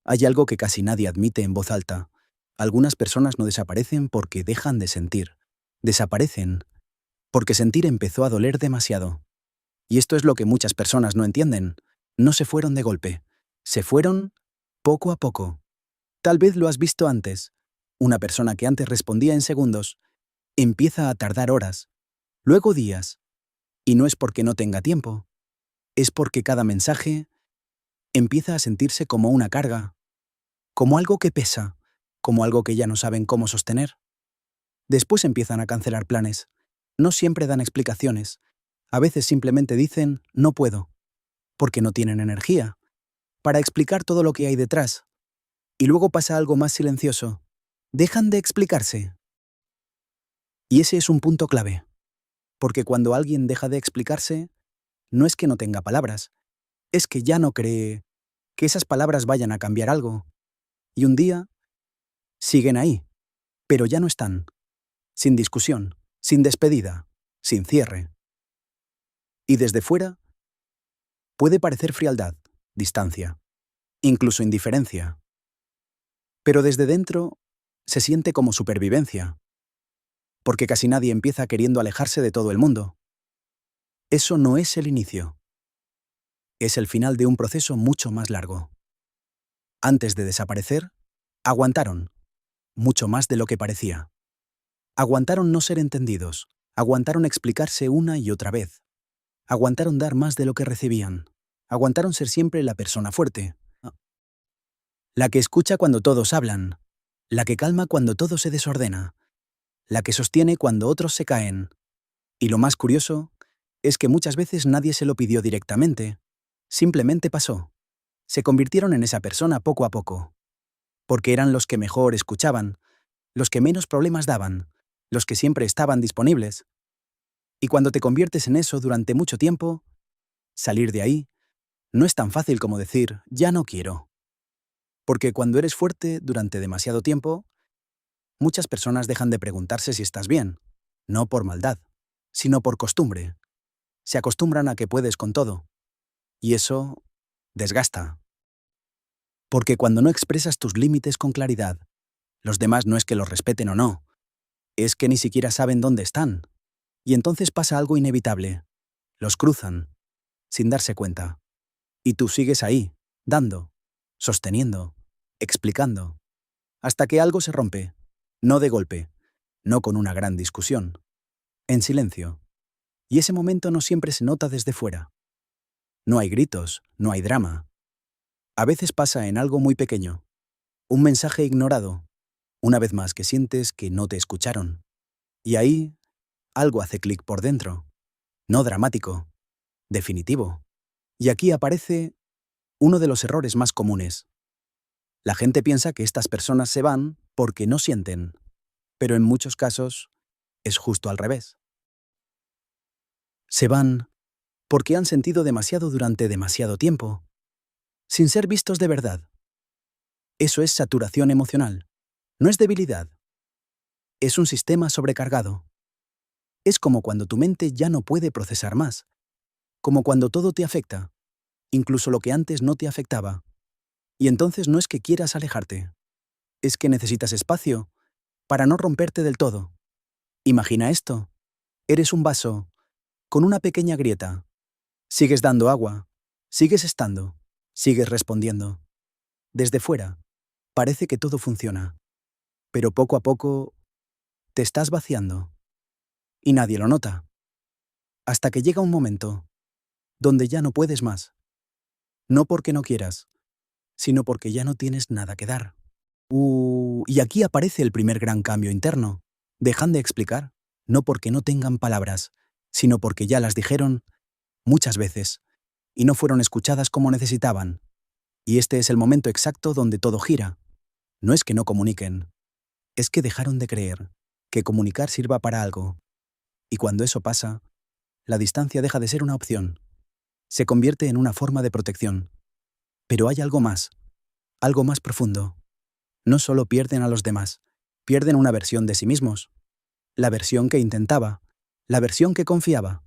Hay algo que casi nadie admite en voz alta. Algunas personas no desaparecen porque dejan de sentir. Desaparecen porque sentir empezó a doler demasiado. Y esto es lo que muchas personas no entienden. No se fueron de golpe. Se fueron poco a poco. Tal vez lo has visto antes. Una persona que antes respondía en segundos empieza a tardar horas, luego días. Y no es porque no tenga tiempo. Es porque cada mensaje empieza a sentirse como una carga, como algo que pesa, como algo que ya no saben cómo sostener. Después empiezan a cancelar planes. No siempre dan explicaciones. A veces simplemente dicen «no puedo», porque no tienen energía para explicar todo lo que hay detrás. Y luego pasa algo más silencioso. Dejan de explicarse. Y ese es un punto clave. Porque cuando alguien deja de explicarse, no es que no tenga palabras, es que ya no cree que esas palabras vayan a cambiar algo. Y un día, siguen ahí, pero ya no están. Sin discusión, sin despedida, sin cierre. Y desde fuera, puede parecer frialdad, distancia, incluso indiferencia. Pero desde dentro, se siente como supervivencia. Porque casi nadie empieza queriendo alejarse de todo el mundo. Eso no es el inicio. Es el final de un proceso mucho más largo. Antes de desaparecer, aguantaron, mucho más de lo que parecía. Aguantaron no ser entendidos, aguantaron explicarse una y otra vez. Aguantaron dar más de lo que recibían. Aguantaron ser siempre la persona fuerte. La que escucha cuando todos hablan. La que calma cuando todo se desordena. La que sostiene cuando otros se caen. Y lo más curioso es que muchas veces nadie se lo pidió directamente. Simplemente pasó. Se convirtieron en esa persona poco a poco. Porque eran los que mejor escuchaban, los que menos problemas daban, los que siempre estaban disponibles. Y cuando te conviertes en eso durante mucho tiempo, salir de ahí no es tan fácil como decir, ya no quiero. Porque cuando eres fuerte durante demasiado tiempo, muchas personas dejan de preguntarse si estás bien, no por maldad, sino por costumbre. Se acostumbran a que puedes con todo. Y eso desgasta. Porque cuando no expresas tus límites con claridad, los demás no es que los respeten o no, es que ni siquiera saben dónde están. Y entonces pasa algo inevitable. Los cruzan, sin darse cuenta. Y tú sigues ahí, dando, sosteniendo, explicando, hasta que algo se rompe, no de golpe, no con una gran discusión, en silencio. Y ese momento no siempre se nota desde fuera. No hay gritos, no hay drama. A veces pasa en algo muy pequeño. Un mensaje ignorado. Una vez más que sientes que no te escucharon. Y ahí, algo hace clic por dentro. No dramático, definitivo. Y aquí aparece uno de los errores más comunes. La gente piensa que estas personas se van porque no sienten, pero en muchos casos es justo al revés. Se van porque han sentido demasiado durante demasiado tiempo, sin ser vistos de verdad. Eso es saturación emocional. No es debilidad. Es un sistema sobrecargado. Es como cuando tu mente ya no puede procesar más, como cuando todo te afecta, incluso lo que antes no te afectaba. Y entonces no es que quieras alejarte, es que necesitas espacio para no romperte del todo. Imagina esto. Eres un vaso con una pequeña grieta. Sigues dando agua, sigues estando, sigues respondiendo. Desde fuera, parece que todo funciona, pero poco a poco te estás vaciando. Y nadie lo nota. Hasta que llega un momento donde ya no puedes más. No porque no quieras, sino porque ya no tienes nada que dar. Y aquí aparece el primer gran cambio interno. Dejan de explicar, no porque no tengan palabras, sino porque ya las dijeron muchas veces, y no fueron escuchadas como necesitaban. Y este es el momento exacto donde todo gira. No es que no comuniquen, es que dejaron de creer que comunicar sirva para algo. Y cuando eso pasa, la distancia deja de ser una opción. Se convierte en una forma de protección. Pero hay algo más profundo. No solo pierden a los demás, pierden una versión de sí mismos. La versión que intentaba, la versión que confiaba,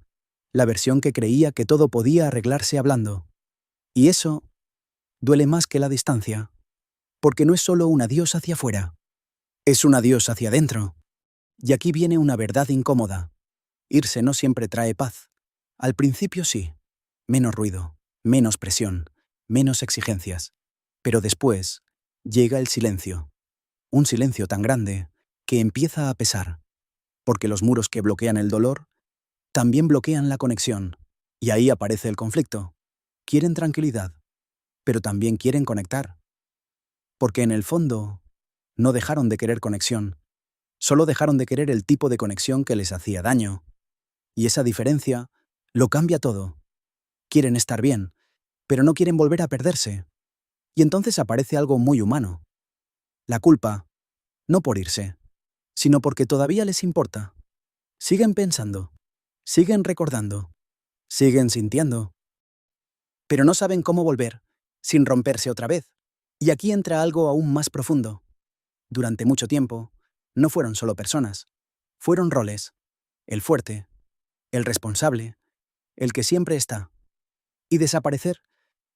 la versión que creía que todo podía arreglarse hablando. Y eso duele más que la distancia, Porque no es solo un adiós hacia afuera, es un adiós hacia adentro. Y aquí viene una verdad incómoda. Irse no siempre trae paz. Al principio sí. Menos ruido, menos presión, menos exigencias. Pero después llega el silencio. Un silencio tan grande que empieza a pesar. Porque los muros que bloquean el dolor también bloquean la conexión. Y ahí aparece el conflicto. Quieren tranquilidad, pero también quieren conectar. Porque en el fondo no dejaron de querer conexión. Solo dejaron de querer el tipo de conexión que les hacía daño. Y esa diferencia lo cambia todo. Quieren estar bien, pero no quieren volver a perderse. Y entonces aparece algo muy humano. La culpa, no por irse, sino porque todavía les importa. Siguen pensando, siguen recordando, siguen sintiendo, pero no saben cómo volver, sin romperse otra vez. Y aquí entra algo aún más profundo. Durante mucho tiempo, no fueron solo personas, fueron roles. El fuerte, el responsable, el que siempre está. Y desaparecer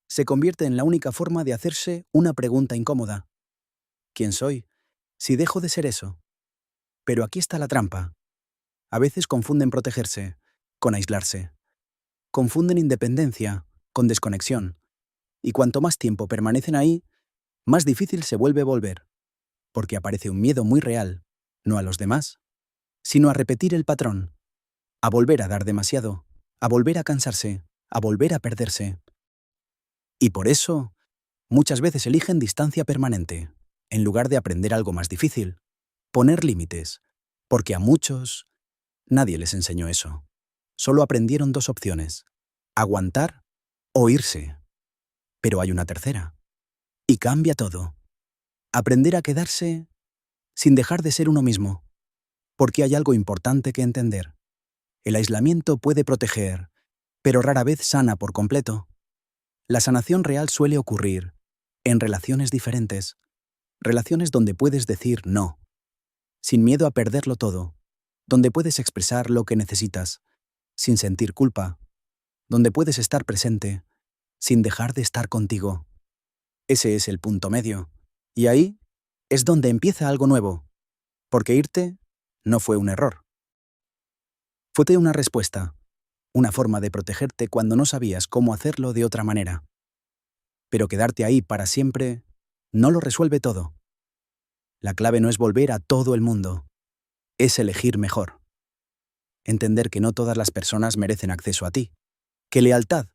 se convierte en la única forma de hacerse una pregunta incómoda. ¿Quién soy si dejo de ser eso? Pero aquí está la trampa. A veces confunden protegerse con aislarse. Confunden independencia con desconexión. Y cuanto más tiempo permanecen ahí, más difícil se vuelve volver. Porque aparece un miedo muy real, no a los demás, sino a repetir el patrón, a volver a dar demasiado, a volver a cansarse, a volver a perderse. Y por eso, muchas veces eligen distancia permanente, en lugar de aprender algo más difícil, poner límites, porque a muchos nadie les enseñó eso. Solo aprendieron dos opciones, aguantar o irse. Pero hay una tercera, y cambia todo. Aprender a quedarse sin dejar de ser uno mismo, porque hay algo importante que entender. El aislamiento puede proteger, pero rara vez sana por completo. La sanación real suele ocurrir en relaciones diferentes, relaciones donde puedes decir no, sin miedo a perderlo todo, donde puedes expresar lo que necesitas, sin sentir culpa, donde puedes estar presente, sin dejar de estar contigo. Ese es el punto medio, y ahí es donde empieza algo nuevo, porque irte no fue un error. Fue una respuesta, una forma de protegerte cuando no sabías cómo hacerlo de otra manera. Pero quedarte ahí para siempre no lo resuelve todo. La clave no es volver a todo el mundo, es elegir mejor. Entender que no todas las personas merecen acceso a ti, que lealtad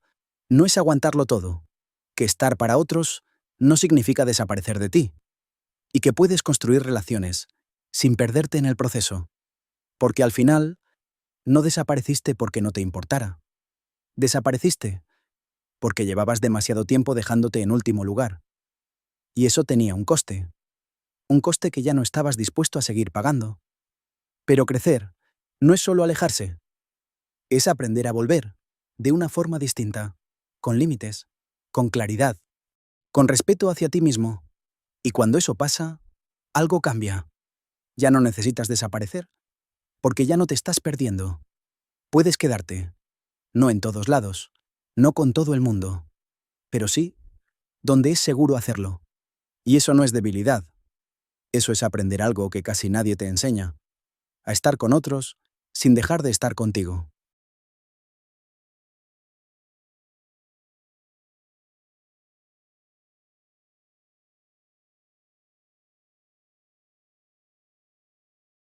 no es aguantarlo todo, que estar para otros no significa desaparecer de ti, y que puedes construir relaciones sin perderte en el proceso, porque al final no desapareciste porque no te importara. Desapareciste porque llevabas demasiado tiempo dejándote en último lugar. Y eso tenía un coste que ya no estabas dispuesto a seguir pagando. Pero crecer no es solo alejarse, es aprender a volver, de una forma distinta, con límites, con claridad, con respeto hacia ti mismo. Y cuando eso pasa, algo cambia. Ya no necesitas desaparecer, porque ya no te estás perdiendo. Puedes quedarte, no en todos lados, no con todo el mundo, pero sí donde es seguro hacerlo. Y eso no es debilidad. Eso es aprender algo que casi nadie te enseña. A estar con otros sin dejar de estar contigo.